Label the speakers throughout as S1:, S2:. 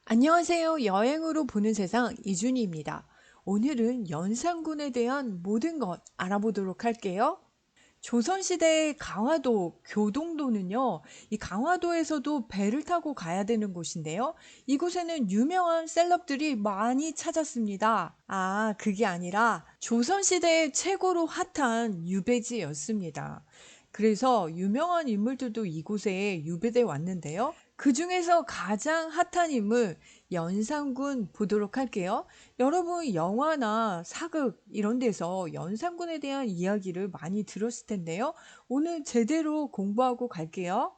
S1: 안녕하세요. 여행으로 보는 세상 이준희입니다. 오늘은 연산군에 대한 모든 것 알아보도록 할게요. 조선시대의 강화도, 교동도는요, 이 강화도에서도 배를 타고 가야 되는 곳인데요. 이곳에는 유명한 셀럽들이 많이 찾았습니다. 아, 그게 아니라 조선시대의 최고로 핫한 유배지였습니다. 그래서 유명한 인물들도 이곳에 유배돼 왔는데요. 그 중에서 가장 핫한 인물, 연산군 보도록 할게요. 여러분 영화나 사극 이런 데서 연산군에 대한 이야기를 많이 들었을 텐데요. 오늘 제대로 공부하고 갈게요.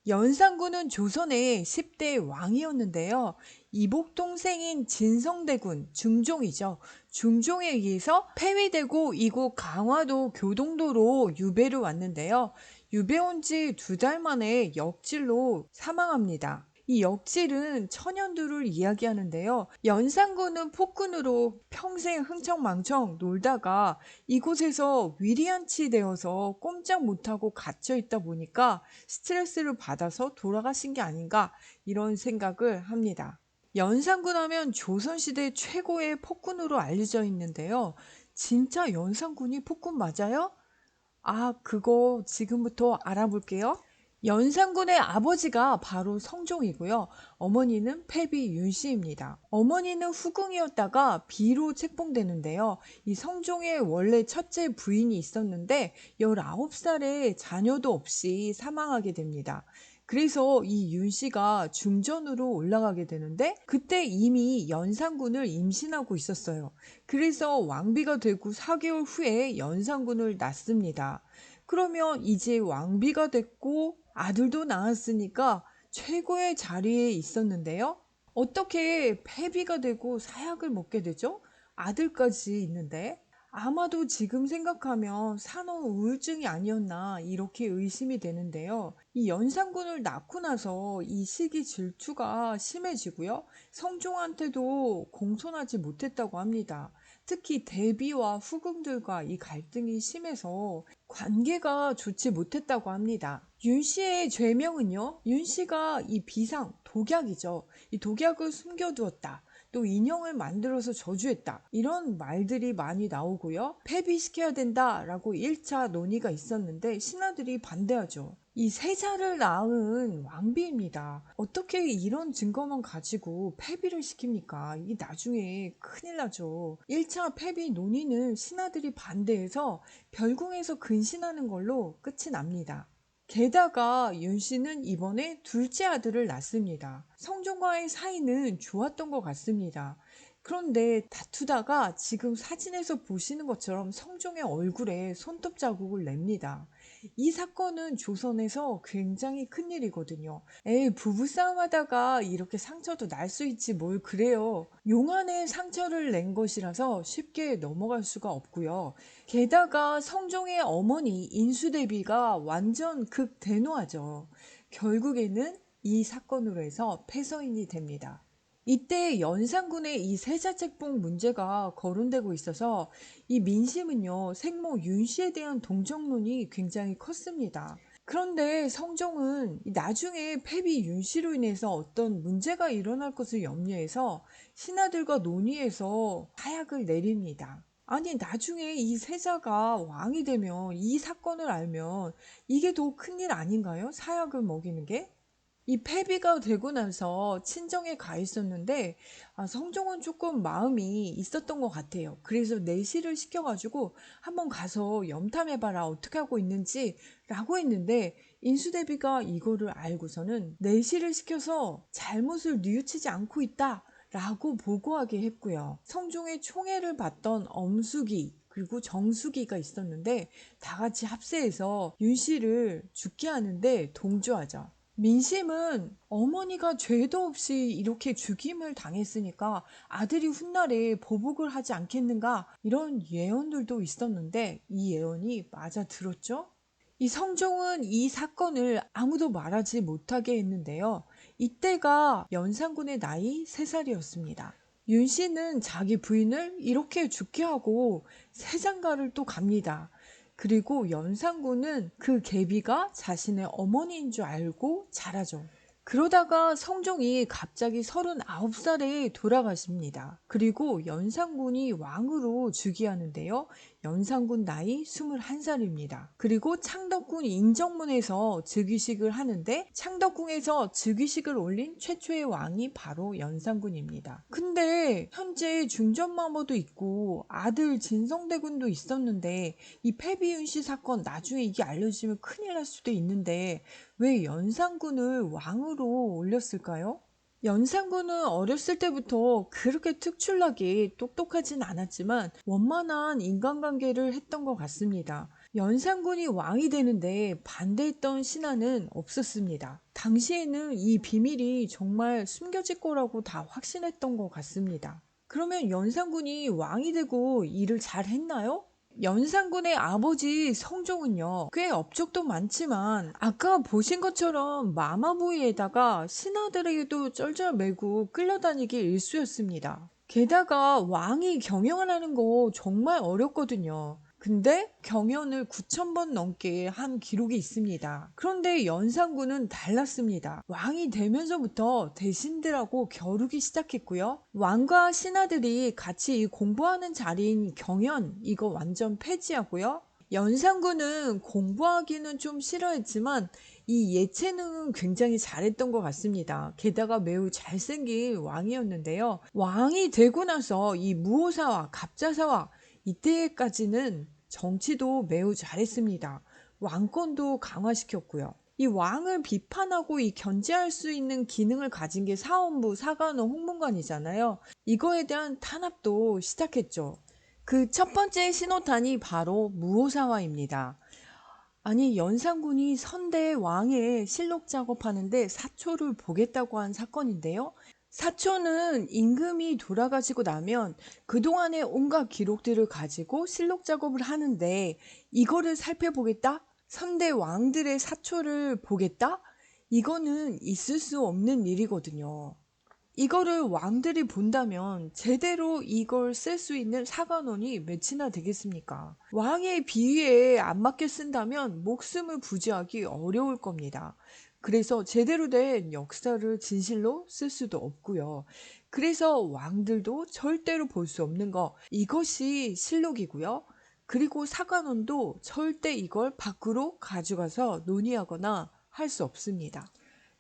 S1: 연산군은 조선의 10대 왕이었는데요. 이복 동생인 진성대군, 중종이죠. 중종에 의해서 폐위되고 이곳 강화도 교동도로 유배를 왔는데요. 유배 온 지 2달 만에 역질로 사망합니다. 이 역질은 천연두를 이야기하는데요. 연산군은 폭군으로 평생 흥청망청 놀다가 이곳에서 위리안치 되어서 꼼짝 못하고 갇혀 있다 보니까 스트레스를 받아서 돌아가신 게 아닌가 이런 생각을 합니다. 연산군 하면 조선시대 최고의 폭군으로 알려져 있는데요. 진짜 연산군이 폭군 맞아요? 아, 그거 지금부터 알아볼게요. 연산군의 아버지가 바로 성종이고요. 어머니는 패비 윤씨입니다. 어머니는 후궁이었다가 비로 책봉되는데요. 이 성종의 원래 첫째 부인이 있었는데 19살에 자녀도 없이 사망하게 됩니다. 그래서 이 윤씨가 중전으로 올라가게 되는데 그때 이미 연산군을 임신하고 있었어요. 그래서 왕비가 되고 4개월 후에 연산군을 낳습니다. 그러면 이제 왕비가 됐고 아들도 낳았으니까 최고의 자리에 있었는데요. 어떻게 패비가 되고 사약을 먹게 되죠? 아들까지 있는데. 아마도 지금 생각하면 산후 우울증이 아니었나 이렇게 의심이 되는데요. 이 연산군을 낳고 나서 이 시기 질투가 심해지고요. 성종한테도 공손하지 못했다고 합니다. 특히 대비와 후궁들과 이 갈등이 심해서 관계가 좋지 못했다고 합니다. 윤 씨의 죄명은요, 윤 씨가 이 비상, 독약이죠. 이 독약을 숨겨두었다. 또 인형을 만들어서 저주했다. 이런 말들이 많이 나오고요. 폐비시켜야 된다라고 1차 논의가 있었는데 신하들이 반대하죠. 이 세자를 낳은 왕비입니다. 어떻게 이런 증거만 가지고 폐비를 시킵니까? 이게 나중에 큰일 나죠. 1차 폐비 논의는 신하들이 반대해서 별궁에서 근신하는 걸로 끝이 납니다. 게다가 윤 씨는 이번에 둘째 아들을 낳습니다. 성종과의 사이는 좋았던 것 같습니다. 그런데 다투다가 지금 사진에서 보시는 것처럼 성종의 얼굴에 손톱 자국을 냅니다. 이 사건은 조선에서 굉장히 큰일이거든요. 에이, 부부싸움 하다가 이렇게 상처도 날 수 있지 뭘 그래요. 용안에 상처를 낸 것이라서 쉽게 넘어갈 수가 없고요. 게다가 성종의 어머니 인수대비가 완전 극대노하죠. 결국에는 이 사건으로 해서 패서인이 됩니다. 이때 연산군의 이 세자책봉 문제가 거론되고 있어서 이 민심은요, 생모 윤씨에 대한 동정론이 굉장히 컸습니다. 그런데 성종은 나중에 패비 윤씨로 인해서 어떤 문제가 일어날 것을 염려해서 신하들과 논의해서 하약을 내립니다. 아니, 나중에 이 세자가 왕이 되면 이 사건을 알면 이게 더 큰일 아닌가요? 사약을 먹이는 게? 이 패비가 되고 나서 친정에 가 있었는데 성종은 조금 마음이 있었던 것 같아요. 그래서 내시를 시켜가지고 한번 가서 염탐해봐라 어떻게 하고 있는지 라고 했는데 인수대비가 이거를 알고서는 내시를 시켜서 잘못을 뉘우치지 않고 있다 라고 보고하게 했고요. 성종의 총애를 받던 엄숙이 그리고 정숙이가 있었는데 다 같이 합세해서 윤 씨를 죽게 하는데 동조하죠. 민심은 어머니가 죄도 없이 이렇게 죽임을 당했으니까 아들이 훗날에 보복을 하지 않겠는가 이런 예언들도 있었는데 이 예언이 맞아 들었죠? 이 성종은 이 사건을 아무도 말하지 못하게 했는데요. 이때가 연산군의 나이 3살이었습니다. 윤 씨는 자기 부인을 이렇게 죽게 하고 세장가를 또 갑니다. 그리고 연산군은 그 계비가 자신의 어머니인 줄 알고 자라죠. 그러다가 성종이 갑자기 39살에 돌아가십니다. 그리고 연산군이 왕으로 즉위하는데요. 연산군 나이 21살입니다. 그리고 창덕궁 인정문에서 즉위식을 하는데 창덕궁에서 즉위식을 올린 최초의 왕이 바로 연산군입니다. 근데 현재 중전마모도 있고 아들 진성대군도 있었는데 이 패비윤씨 사건 나중에 이게 알려지면 큰일 날 수도 있는데 왜 연산군을 왕으로 올렸을까요? 연산군은 어렸을 때부터 그렇게 특출나게 똑똑하진 않았지만 원만한 인간관계를 했던 것 같습니다. 연산군이 왕이 되는데 반대했던 신하는 없었습니다. 당시에는 이 비밀이 정말 숨겨질 거라고 다 확신했던 것 같습니다. 그러면 연산군이 왕이 되고 일을 잘 했나요? 연산군의 아버지 성종은요, 꽤 업적도 많지만 아까 보신 것처럼 마마보이에다가 신하들에게도 쩔쩔매고 끌려다니기 일쑤였습니다. 게다가 왕이 경영을 하는 거 정말 어렵거든요. 근데 경연을 9,000번 넘게 한 기록이 있습니다. 그런데 연산군은 달랐습니다. 왕이 되면서부터 대신들하고 겨루기 시작했고요. 왕과 신하들이 같이 공부하는 자리인 경연, 이거 완전 폐지하고요. 연산군은 공부하기는 좀 싫어했지만 이 예체능은 굉장히 잘했던 것 같습니다. 게다가 매우 잘생긴 왕이었는데요. 왕이 되고 나서 이 무오사와 갑자사와 이때까지는 정치도 매우 잘했습니다. 왕권도 강화시켰고요. 이 왕을 비판하고 이 견제할 수 있는 기능을 가진 게 사원부, 사관원, 홍문관이잖아요. 이거에 대한 탄압도 시작했죠. 그 첫 번째 신호탄이 바로 무오사화입니다. 아니 연산군이 선대 왕의 실록 작업하는데 사초를 보겠다고 한 사건인데요. 사초는 임금이 돌아가시고 나면 그동안의 온갖 기록들을 가지고 실록 작업을 하는데 이거를 살펴보겠다? 선대 왕들의 사초를 보겠다? 이거는 있을 수 없는 일이거든요. 이거를 왕들이 본다면 제대로 이걸 쓸 수 있는 사관원이 몇이나 되겠습니까? 왕의 비위에 안 맞게 쓴다면 목숨을 부지하기 어려울 겁니다. 그래서 제대로 된 역사를 진실로 쓸 수도 없고요. 그래서 왕들도 절대로 볼 수 없는 거, 이것이 실록이고요. 그리고 사관원도 절대 이걸 밖으로 가져가서 논의하거나 할 수 없습니다.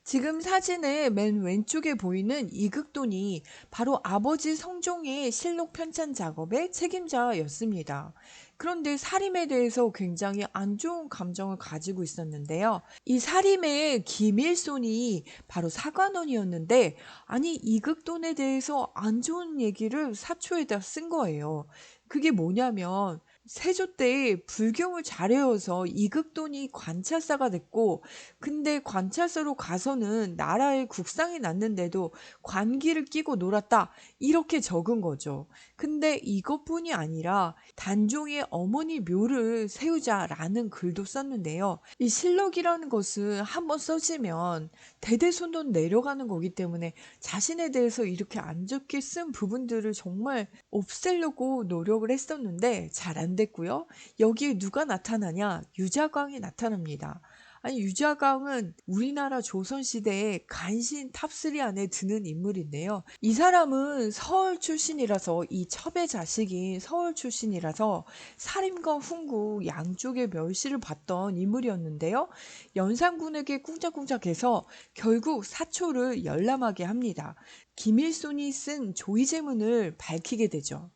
S1: 지금 사진의 맨 왼쪽에 보이는 이극돈이 바로 아버지 성종의 실록 편찬 작업의 책임자였습니다. 그런데 사림에 대해서 굉장히 안 좋은 감정을 가지고 있었는데요. 이 사림의 김일손이 바로 사관원이었는데 아니 이극돈에 대해서 안 좋은 얘기를 사초에다 쓴 거예요. 그게 뭐냐면 세조 때 불경을 잘해어서 이극돈이 관찰사가 됐고 근데 관찰사로 가서는 나라에 국상이 났는데도 관기를 끼고 놀았다 이렇게 적은 거죠. 근데 이것뿐이 아니라 단종의 어머니 묘를 세우자라는 글도 썼는데요. 이 실록이라는 것은 한번 써지면 대대손손 내려가는 거기 때문에 자신에 대해서 이렇게 안 좋게 쓴 부분들을 정말 없애려고 노력을 했었는데 잘 안 됐고요. 여기에 누가 나타나냐? 유자광이 나타납니다. 아니 유자광은 우리나라 조선시대의 간신 탑3 안에 드는 인물인데요. 이 사람은 서울 출신이라서 이 첩의 자식인 서울 출신이라서 사림과 훈구 양쪽의 멸시를 받던 인물이었는데요. 연산군에게 꿍짝꿍짝해서 결국 사초를 열람하게 합니다. 김일손이 쓴 조의제문을 밝히게 되죠.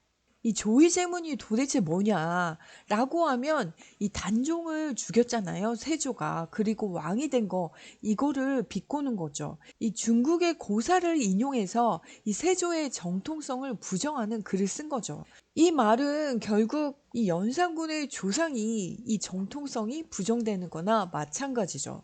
S1: 이 조의제문이 도대체 뭐냐라고 하면 이 단종을 죽였잖아요, 세조가. 그리고 왕이 된 거, 이거를 비꼬는 거죠. 이 중국의 고사를 인용해서 이 세조의 정통성을 부정하는 글을 쓴 거죠. 이 말은 결국 이 연산군의 조상이 이 정통성이 부정되는 거나 마찬가지죠.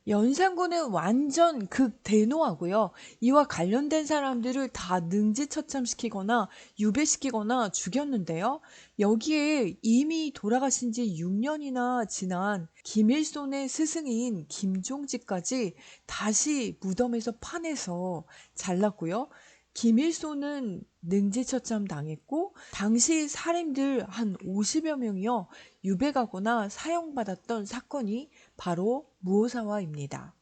S1: 연산군은 완전 극대노하고요. 이와 관련된 사람들을 다 능지처참시키거나 유배시키거나 죽였는데요. 여기에 이미 돌아가신 지 6년이나 지난 김일손의 스승인 김종직까지 다시 무덤에서 파내서 잘랐고요. 김일손은 능지처참 당했고 당시 사림들 한 50여 명이요. 유배가거나 사형받았던 사건이 바로 무오사화입니다.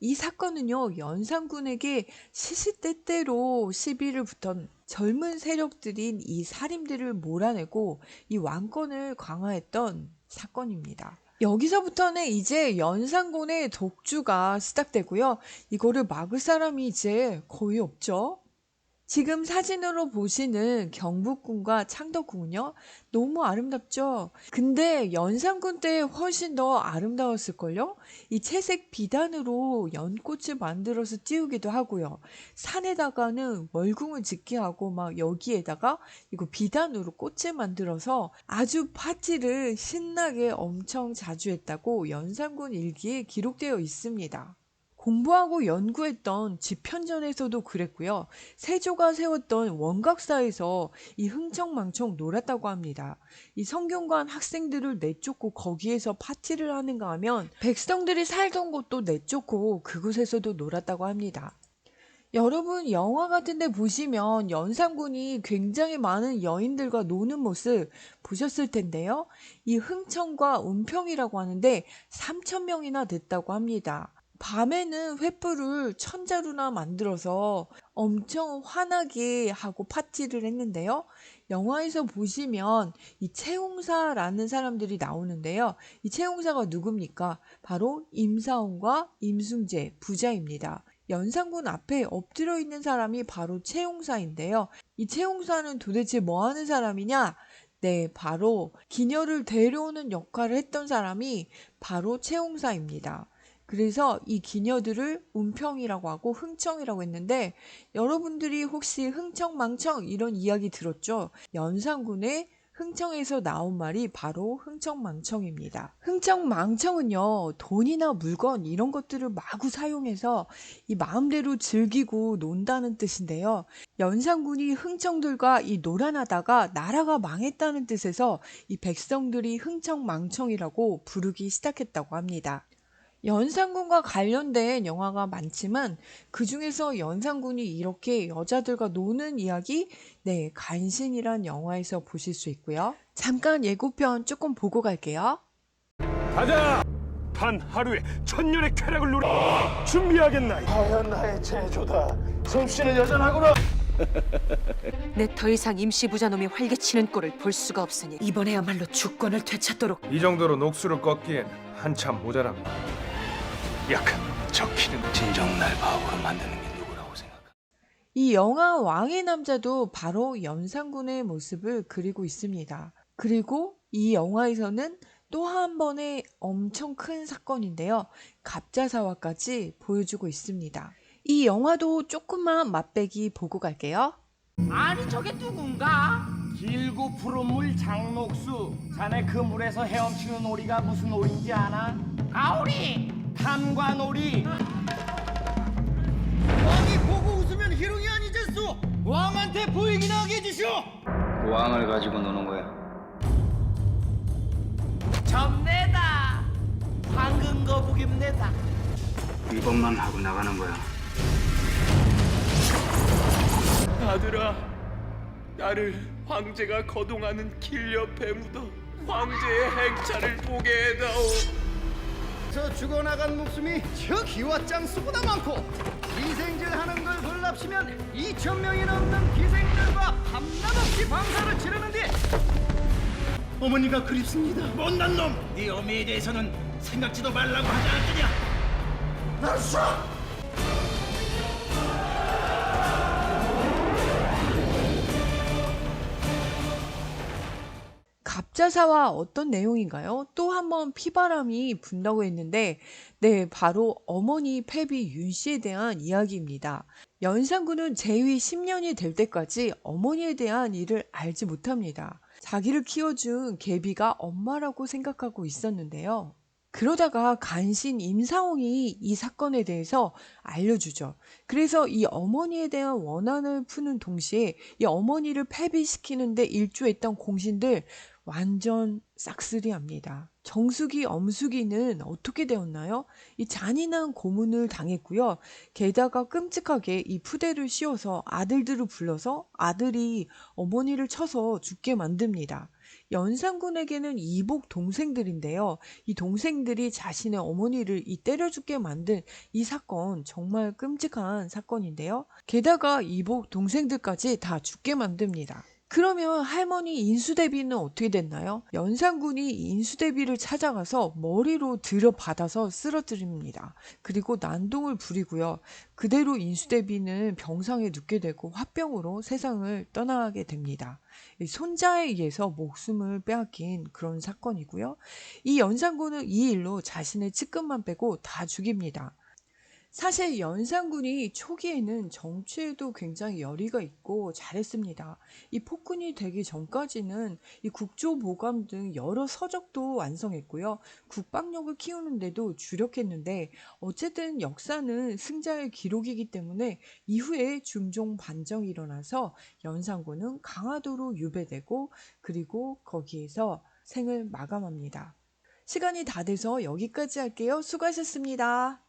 S1: 이 사건은요, 연산군에게 시시때때로 시비를 붙던 젊은 세력들인 이 살인들을 몰아내고 이 왕권을 강화했던 사건입니다. 여기서부터는 이제 연산군의 독주가 시작되고요. 이거를 막을 사람이 이제 거의 없죠. 지금 사진으로 보시는 경복궁과 창덕궁은요, 너무 아름답죠? 근데 연산군 때 훨씬 더 아름다웠을걸요? 이 채색 비단으로 연꽃을 만들어서 띄우기도 하고요. 산에다가는 월궁을 짓게 하고 막 여기에다가 이거 비단으로 꽃을 만들어서 아주 파티를 신나게 엄청 자주 했다고 연산군 일기에 기록되어 있습니다. 공부하고 연구했던 집현전에서도 그랬고요. 세조가 세웠던 원각사에서 이 흥청망청 놀았다고 합니다. 이 성균관 학생들을 내쫓고 거기에서 파티를 하는가 하면 백성들이 살던 곳도 내쫓고 그곳에서도 놀았다고 합니다. 여러분 영화 같은 데 보시면 연산군이 굉장히 많은 여인들과 노는 모습 보셨을 텐데요. 이 흥청과 은평이라고 하는데 3,000명이나 됐다고 합니다. 밤에는 횃불을 천자루나 만들어서 엄청 환하게 하고 파티를 했는데요. 영화에서 보시면 이 채용사라는 사람들이 나오는데요. 이 채용사가 누굽니까? 바로 임사원과 임승재 부자입니다. 연산군 앞에 엎드려 있는 사람이 바로 채용사인데요. 이 채용사는 도대체 뭐 하는 사람이냐? 네, 바로 기녀를 데려오는 역할을 했던 사람이 바로 채용사입니다. 그래서 이 기녀들을 은평이라고 하고 흥청이라고 했는데 여러분들이 혹시 흥청망청 이런 이야기 들었죠? 연산군의 흥청에서 나온 말이 바로 흥청망청입니다. 흥청망청은요, 돈이나 물건 이런 것들을 마구 사용해서 이 마음대로 즐기고 논다는 뜻인데요. 연산군이 흥청들과 이 노란하다가 나라가 망했다는 뜻에서 이 백성들이 흥청망청이라고 부르기 시작했다고 합니다. 연산군과 관련된 영화가 많지만 그 중에서 연산군이 이렇게 여자들과 노는 이야기, 네, 간신이란 영화에서 보실 수 있고요. 잠깐 예고편 조금 보고 갈게요.
S2: 가자! 단 하루에 천년의 쾌락을 누리 준비하겠나이.
S3: 과연 나의 제조다. 솜씨는 여전하구나.
S4: 내 더 이상 임시 부자놈이 활개치는 꼴을 볼 수가 없으니 이번에야말로 주권을 되찾도록.
S2: 이 정도로 녹수를 꺾기엔 한참 모자랍니다. 약한 적히는
S3: 진정 날 바보로 만드는 게 누구라고 생각하?
S1: 이 영화 왕의 남자도 바로 연산군의 모습을 그리고 있습니다. 그리고 이 영화에서는 또 한 번의 엄청 큰 사건인데요. 갑자사화까지 보여주고 있습니다. 이 영화도 조금만 맛배기 보고 갈게요.
S5: 아니 저게 누군가? 길고 푸른 물 장녹수. 자네 그 물에서 헤엄치는 오리가 무슨 오리인지 아나? 가오리! 탐관오리! 왕이 보고 웃으면 희롱이 아니겠소! 왕한테 보이긴 하게 해주시오!
S3: 왕을 가지고 노는 거야.
S5: 점내다! 황금 거북입내다!
S3: 이번만 하고 나가는 거야.
S6: 아들아, 나를 황제가 거동하는 길 옆에 묻어 황제의 행차를 보게 해다오.
S5: 저 죽어나간 목숨이 저 기와장수보다 많고 희생질하는 걸 골랍시면 2,000명이 넘는 기생들과 밤낮없이 방사를 치르는데 어머니가 그립습니다. 못난 놈! 네 어미에 대해서는 생각지도 말라고 하지 않았느냐?
S1: 갑자사와 어떤 내용인가요? 또 한 번 피바람이 분다고 했는데 네, 바로 어머니 패비 윤 씨에 대한 이야기입니다. 연산군은 재위 10년이 될 때까지 어머니에 대한 일을 알지 못합니다. 자기를 키워준 계비가 엄마라고 생각하고 있었는데요. 그러다가 간신 임사홍이 이 사건에 대해서 알려주죠. 그래서 이 어머니에 대한 원한을 푸는 동시에 이 어머니를 패비시키는데 일조했던 공신들 완전 싹쓸이합니다. 정숙이, 엄숙이는 어떻게 되었나요? 이 잔인한 고문을 당했고요. 게다가 끔찍하게 이 푸대를 씌워서 아들들을 불러서 아들이 어머니를 쳐서 죽게 만듭니다. 연산군에게는 이복 동생들인데요. 이 동생들이 자신의 어머니를 때려 죽게 만든 이 사건 정말 끔찍한 사건인데요. 게다가 이복 동생들까지 다 죽게 만듭니다. 그러면 할머니 인수대비는 어떻게 됐나요? 연산군이 인수대비를 찾아가서 머리로 들여받아서 쓰러뜨립니다. 그리고 난동을 부리고요. 그대로 인수대비는 병상에 눕게 되고 화병으로 세상을 떠나게 됩니다. 손자에 의해서 목숨을 빼앗긴 그런 사건이고요. 이 연산군은 이 일로 자신의 측근만 빼고 다 죽입니다. 사실 연산군이 초기에는 정치에도 굉장히 열의가 있고 잘했습니다. 이 폭군이 되기 전까지는 이 국조보감 등 여러 서적도 완성했고요. 국방력을 키우는데도 주력했는데 어쨌든 역사는 승자의 기록이기 때문에 이후에 중종 반정이 일어나서 연산군은 강화도로 유배되고 그리고 거기에서 생을 마감합니다. 시간이 다 돼서 여기까지 할게요. 수고하셨습니다.